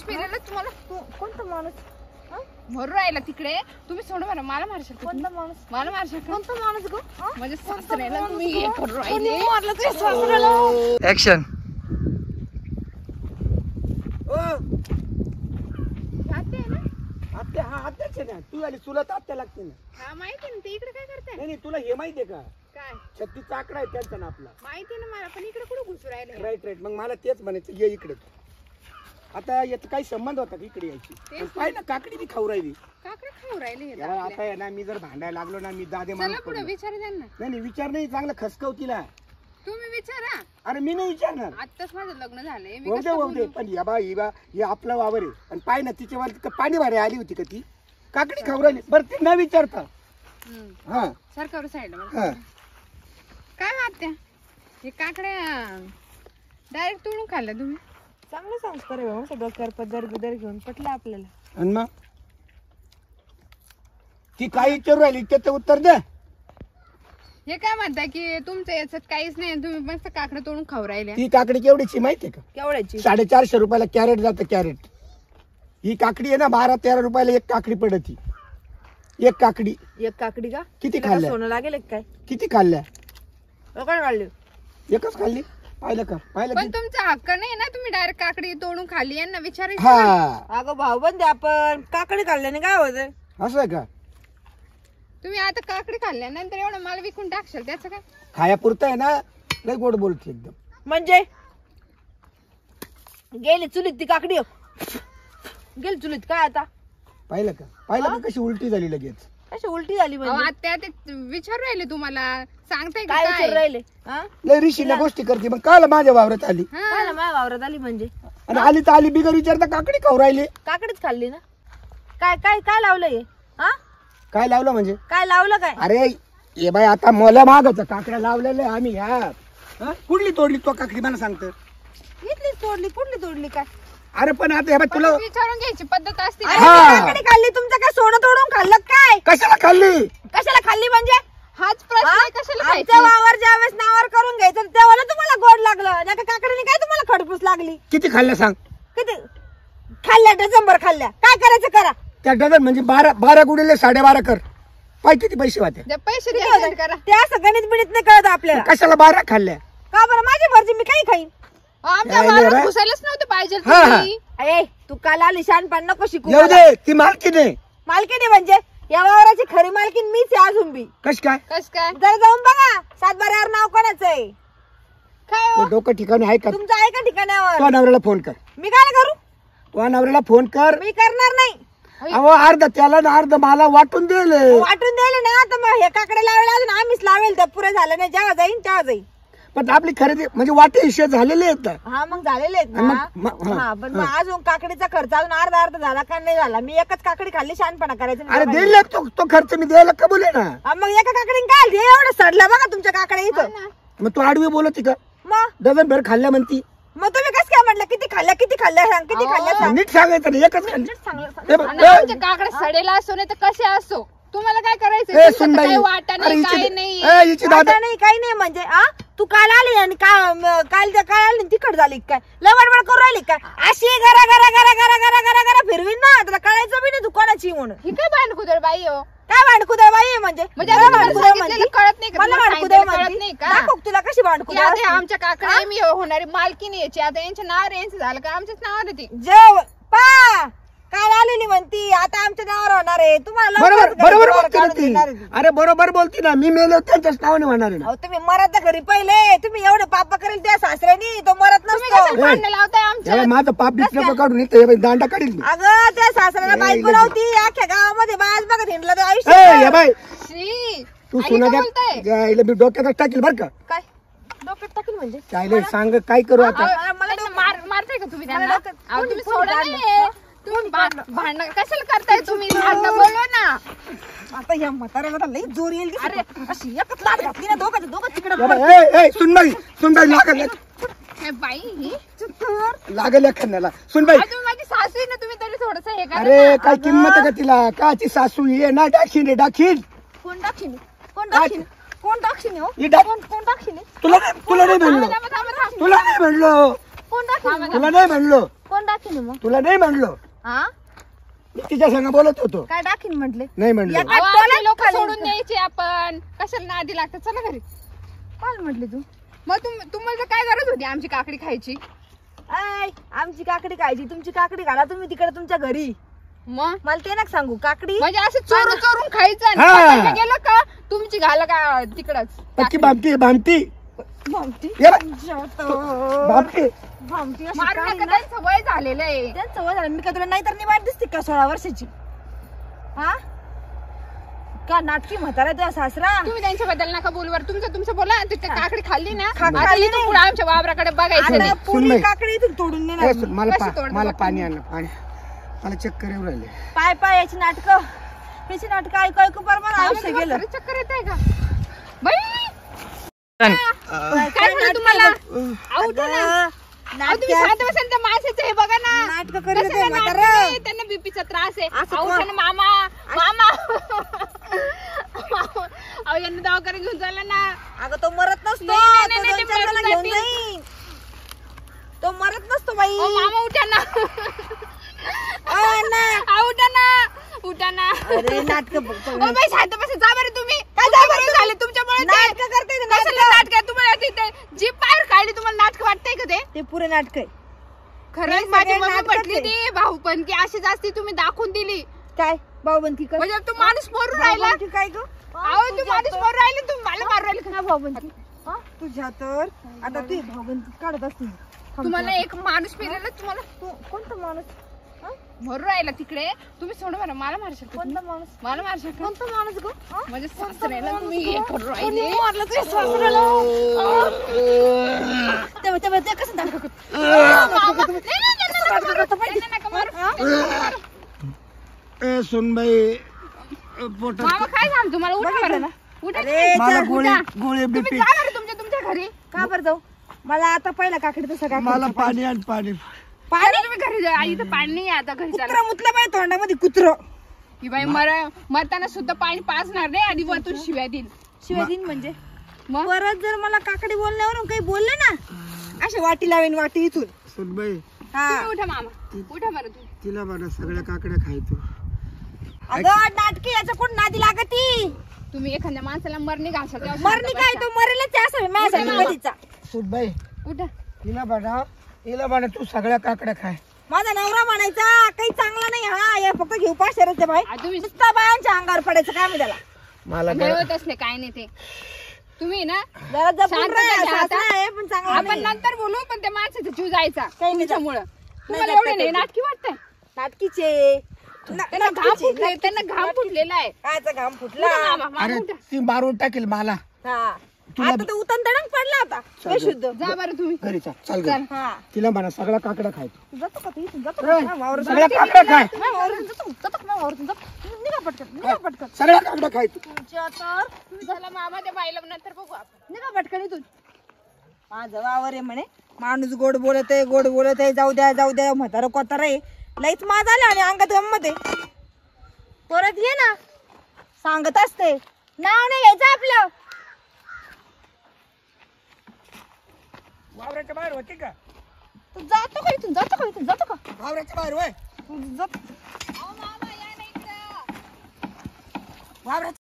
पिलेलं तुम्हाला कोणता माणूस भरू राहिला तिकडे तुम्ही सोड मला मला मारशाल कोणता माणूस मला मारशाल कोणता माणूस गो म्हणजे सासऱ्याला तुम्ही हे करू राहिले मारलं तुझ्या सासऱ्याला ऍक्शन आत्या हा आत्याच आहे ना तू आली चुलत आत्या लागते ना हा माहिती ना ते इकडे काय करताय नाही तुला हे माहितीये का काय 36 आकडा आहे त्यांचा ना आपला माहिती ना मला पण इकडे कुठे घुसू राहिले राईट मग मला तेच म्हणायचं ये इकडे आता याचा काही संबंध होता की इकडे यायची पण पाय ना काकडी बी खाऊ राहिली काकडे खाऊ राहिले हे यार आता आहे ना मी जर भांडायला लागलो ना मी दादे चला माणूस पुढे पडलो. विचार त्यांना नाही विचार नाही चांगलं खसकव तिला तुम्ही विचारा अरे मी नाही विचारणार आत्ताच माझं लग्न झालंय मी होऊ कसं दे बोलू? पण या बा हे आपला वावर आहे आणि पाय ना तिच्यावर पाणी भारी आली होती का ती काकडी खाऊ राहिली बरं ती न विचारता हम्म. हा सरकार साईड हा काय वाटत्या हे काकड्या डायरेक्ट तोडून खाल्ल्या तुम्ही चांगलं संस्कार आहे बाबा डोक्यावर पदर बिदर घेऊन पटलं आपल्याला आणि मग ती काय विचारू राहिली त्याचं उत्तर द्या हे काय म्हणताय की तुमचं याच्यात काहीच नाही तुम्ही मस्त काकडे तोडून खाऊ राहिले ती काकडी केवढीची माहितीये का केवढ्याची 450 रुपयाला कॅरेट जातं कॅरेट ही काकडी आहे ना 12-13 रुपयाला एक काकडी पडती एक काकडी एक काकडी का किती तिला खाल्ल्या? सोनं लागेल एक काय किती खाल्ल्या काय काढले एकच खाल्ली पाहिलं का पाहिलं पण की? तुमचा हक्क नाही ना तुम्ही डायरेक्ट काकडी तोडून खाली यांना विचारायचं हा अगं भाऊ बंद आपण काकडी काढल्याने काय होत असं आहे का तुम्ही आता काकडी खाल्ल्यानंतर एवढं मला विकून टाकशाल त्याचं काय खायापुरतं आहे ना लय गोड बोलते एकदम म्हणजे गेली चुलीत ती काकडी गेली चुलीत काय आता पाहिलं का कशी उलटी झाली लगेच अशी उलटी झाली अहो, म्हणजे आत्या ते विचारू राहिले तुम्हाला सांगताय का काय विचार काय राहिले हा लय ऋषीला गोष्टी करते मग काल माझ्या वावरात आली हा. काय ना माझ्या वावरात आली म्हणजे आणि आली तर आली बिगर विचारता काकडी खाऊ राहिली काकडीच खाल्ली ना काय काय काय लावलं हे हा काय लावलं म्हणजे काय लावलं काय अरे ये बाई आता मला मागच काकड्या लावलेल्या आम्ही ह्या हा? कुठली तोडली तो काकडी मला सांगतो इथली तोडली कुठली तोडली काय अरे पण आता हे बाई तुला विचारून घ्यायची पद्धत असते अरे हा. ती काकडी खाल्ली तुमचं काय सोनं तोडून खाल्लं काय कशाला खाल्ली कशाला खाल्ली म्हणजे हाच प्रश्न हा? आहे, कशाला खायची? आमचं वावर ज्यावेळेस नावावर करून घ्यायचं तेव्हा तुम्हाला गोड लागलं नाही का काकडीने काय तुम्हाला खडपूस लागली किती खाल्ल्या सांग किती खाल्ल्या डझनभर खाल्ल्या काय करायचं करा त्या डझन म्हणजे 12 गुणिले 12.5 कर पाय किती पैसे वाटे द्या पैसे किती द्या होतं? करा ते असं गणित बिणित नाही कळत आपल्याला कशाला 12 खाल्ल्या का बरं माझी मर्जी मी काही खाईन आमच्या काय वावरात रे? घुसायलाच नव्हतं पाहिजे हा, हा. तुम्ही. ए तू काल आली शहाणपण नको शिकू येऊ मला. दे ती मालकीने मालकीने म्हणजे या वावराची खरी मालकीन मीच आहे अजून बी कश काय कस काय जर जाऊन बघा 7/12 नाव कोणाचं आहे काय हो? तो डोकं ठिकाणी आहे का तुमचं आहे का ठिकाणावर तो नवऱ्याला फोन कर मी काय करू तो नवऱ्याला फोन कर मी करणार नाही अहो अर्ध त्याला ना अर्ध मला वाटून दिले वाटून दिले ना तर मग हे काकडे लावायला अजून आम्हीच लावेल तर पुरे झालं नाही जेव्हा जाईन तेव्हा जाईन पण आपली खरेदी म्हणजे वाटे हिशे झालेले आहेत ना. हा मग झालेले आहेत ना हा पण मग अजून काकडीचा खर्च अजून अर्धा झाला का नाही झाला मी एकच काकडी खाल्ली शहाणपणा करायचं अरे नाही. देईल तो खर्च मी द्यायला कबूल आहे ना हा, मग एका काकडीने काय हे एवढं सडलं बघा तुमच्या काकडे इथं मग तू आडवी बोलत का मग डझन भर खाल्ल्या म्हणती मग तुम्ही कसं काय म्हटलं किती खाल्ल्या सांग किती खाल्ल्या सांग नीट सांगायचं ना एकच खाल्ली. चांगलं हे बघ, आणि आमच्या काकडे सडेला असो नाही तर कसे असो तुम्हाला काय करायचं ए, तुमचं सुनबाई. काही वाटा अरे नाही हिची- काय नाही ए, हिची दादा आता नाही काही नाही म्हणजे आ तू काल आली आणि काल आली तिखट झाली काय लय बडबड करू राहिली काय अशी गरा गरा गरा गरा गरा गरा गरा फिरवीन ना तुला कळायचं बी नाही तू कोणाची म्हणून ही काय भांडकुदळ बाई हो काय भांडकुदळ बाई आहे म्हणजे म्हणजे मला आता मला भांडकुदळ सांगितलेलं म्हणती? कळत नाही का? मला तुम्हाला भांडकुदळ सांगितलेलं म्हणती? कळत नाही का? दाखव तुला कशी की भांडकुदळ आता असते? आमच्या काकडे मी होणारी मालकीनी याची आता यांच्या नावावर यांचं झालं का आमच्याच नावावर येते जेव पा काल आलेली म्हणती आता आमच्या नावावर होणार आहे तुम्हाला बरोबर लवकरच बरोबर घरी बोलते ना काढून ती देणार आहे ती. अरे बरोबर बोलती ना मी मेलो त्यांच्याच नावाने म्हणणार आहे ना अहो तुम्ही मरत तर घरी पहिले तुम्ही एवढे पाप करेल त्या सासऱ्यानी तो मरत तुम्ही नसतो कशाला भांडणं लावताय आमच्या त्याला माझं पाप डिस्टर्ब काढून येतं हे बाई, दांडा काढील मी. अगं त्या सासऱ्याला ए, बायको इकडे. नव्हती अख्ख्या गावामध्ये बाज बघत हिंडलं तर ए, आयुष्य हे बाई शी, तू आई सुना काय बोलताय? द्या मी डोक्यातच टाकील बर का काय डोक्यात टाकील म्हणजे चायले सांग काय करू आता मला त्यांना मारताय का तुम्ही त्यांना मला डोक्यात- अहो, कोणी- तुम्ही कोणी सोडा काढलं? नाही तुम्ही भांडण कशाला करताय तुम्ही भांडणं बोलवा ना आता या म्हाताऱ्याला तर लई जोर येईल अरे अशी एकच लाट घातली ना दोघं तिकडे हे बाई, ए, ए, सुनबाई लागल हे बाई ही लागल एखाद्याला सुनबाई अजून माझी सासू आहे ना तुम्ही तरी थोडस हे करा अरे ना. काय किंमत आहे का तिला काची सासू ये ना दाखीन रे दाखीन कोण दाखिनी कोण दाखिनी हो ही दाख- कोण दाखिनी तुला नाही म्हणलो थांबा, थांबा, थांबा. तुला नाही म्हणलो कोण दाखिनी तुला नाही म्हणलो कोण दाखिनी टाकीन मग तुला नाही म्हणलो, हा मी तिच्या संग बोलत होतो. काय टाकीन म्हटले नाही म्हणलो. या काय आपले लोक खाली सोडून द्यायचे आपण, कशाला नादी लागतात. चला घरी. काय म्हटले तू मग तुम्हाला काय गरज होती आमची काकडी खायची? आमची काकडी खायची, तुमची काकडी घाला तुम्ही तिकडे तुमच्या घरी. मग मला ते ना सांगू काकडी म्हणजे असं चोरून चोरून खायचं आणि हा. पकायचं गेलं का तुमची घाला का तिकडच. पक्की भामटी भामटी भामटी ये बाय. भामटी भामटी अशी मारू काळी नका, ना. त्यांचं वय झालेलं आहे. त्यांचं वय झालं. मी का तुला नाहीतर नाही वाट दिसते का 16 वर्षाची? हा का नाटकी म्हातारा तुझा सासरा. तुम्ही त्यांच्याबद्दल नका बोलू बरं. तुमचं बोला. ते काकडी खाल्ली ना, खाल्ली आता नाही. इथून पुढे आमच्या वावराकडे बघायचं आता नाही. पुरी सुनबाई. काकडी इथून तोडून नेणार ए, मी. सुन, मला कशी तोडतो मला बघ पाणी आण पाणी. मला चक्कर येऊ राहिले. पाय पाय याची नाटकं ऐकू ऐकू बरोबर आयुष्य गेलं. खरंच चक्कर येते का बाई? काय झालं तुम्हाला? अहो, उठा ना. अहो, तुम्ही शांत बसा ना, त्या माणसाचं हे बघा ना. नाटकं करीत कशाला होते म्हातारं. नाटकं नाही, त्यांना बीपीचा त्रास आहे. असं अहो, कोण? उठा ना, मामा मामा. अहो, यांना दवाखान्यात घेऊन चालला ना. अगं तो मरत नसतो. नाही, तो नाही, 2-4 मरून जण घेऊन जातील. जाईल. तो मरत नसतो बाई. अहो, मामा उठा ना. अण्णा. अहो, उठा ना. उठा ना. अरे नाटक अहो, बाई, शांत बसा. जा बरं तुम्ही. काय जा बरं झाले तुमच्यामुळे ते. नाटक करते ते, कशाला नाटकं. नाटक आहे? तुम्हाला तिथे जीभ बाहेर काढली, तुम्हाला नाटक वाटतंय का ते? ते पुरे नाटक आहे. खरंच हे माझी सगळे मम्मी नाटकच म्हटली आहे. ती भाऊ पण की अशी जास्ती तुम्ही दाखवून दिली. काय भाऊबंदी कर म्हणजे तो माणूस मरून राहिला. भाऊबंदी काय ग अहो, तू माणूस मरून राहिले, तुम्ही मला मारू राहिले का? भाऊबंदी तुझ्या तर आता तू भाऊबंदी काढत असते. तुम्हाला एक माणूस फिरायला तुम्हाला तू कोणता माणूस? मरून राहिला तिकडे. तुम्ही सोड बरं, मला मारू शकता तुम्ही? कोणता माणूस? मला मारू शकता? कोणता माणूस ग म्हणजे सासऱ्याला तुम्ही हे करून राहिले. कोणी मारलं तुझ्या सासऱ्याला? ते कसं नाटक करतो? मामा, नाही, त्यांना नका मारू. त्यांना नका मारू. ए सुनबाई पोटात मामा, काय झालं तुम्हाला? उठा बरं. उठा. अरे मला चल, गोळी उठा. गोळी तुम्ही बीपी. जा बरं तुमच्या घरी. का बरं जाऊ? मला आता पहिला काकडी तसं काय मला पाणी आण पाणी. पाणी तुम्ही घरी जा. आई, इथं पाणी नाही आहे आता घरी चालला. कुत्र मुतलं बाई तोंडामध्ये कुत्र. की बाई मरताना सुद्धा पाणी पाजणार नाही, आधी वरतून शिव्या देईल. शिवाय दिन म्हणजे मग परत जर मला काकडी बोलण्यावरून काही बोलले ना, अशी वाटी लावेन वाटी इथून. सुनबाई हा तुम्ही उठा मामा, उठा बरं तुम्ही. तिला म्हणा सगळ्या काकड्या खायचो. अगं नाटकी याच्या कोण नादी लागती. तुम्ही एखाद्या माणसाला मरणी घालशाल तेव्हा मरणी काय तो मरेलच आहे असं माझ्यासाठी कधीचा. सुनबाई उठा. तिला म्हणा तू सगळ्या काकड्या खाय. माझा नवरा म्हणायचा काही चांगला नाही हा, हे फक्त घेऊ पाशेरच बाई. आ, तुम्ही नुसता बायांच्या अंगावर पडायचं काय मी त्याला. मला नाही होत असले काय नाही ते. तुम्ही ना जरा जपून शांतता राहा, घ्या आता. सासरा आहे पण चांगला आपण नाही. नंतर बोलू, पण त्या माणसाचा जीव जायचा काही नाही तुमच्यामुळं. तुम्हाला नाही एवढे नाही जात. नाटकी वाटतंय? नाटकीचे त्यांना घाम फुटले, त्यांना घाम फुटलेला आहे. कायचा घाम फुटला. उठा मामा, मामा अरे उठा. ती मारून टाकेल मला. हा तुला- आता तो उतन तडंग पडला होता बेशुद्ध. जा बरं तुम्ही. घरी चल घरी. हा तिला म्हणा सगळ्या काकड्या खायचो. जातो का तू इथून? जातो ए, का? वावरात सगळ्या काकड्या खाय. नाही, वावरात जातो. जातो का? नाही, वावरातून जातो. निघा पटकन, निघा पटकन. सगळ्या काकड्या खायचो. तुमच्या तर झाला मामा, त्या बाईला नंतर बघू आपण. निघा पटकन इथून. माझं वावर आहे म्हणे, माणूस गोड बोलत आहे, जाऊ द्या म्हातारं कोतार आहे. लईच माज आला आणि अंगात गंमत आहे. परत ये ना, सांगत असते नाव नाही घ्यायचं आपलं. वावराच्या बाहेर होती का? तू जातो का इथून? जातो का? वावराच्या बाहेर होय. तू जातो. अहो, मामा या नाही इकडं. वावराच्या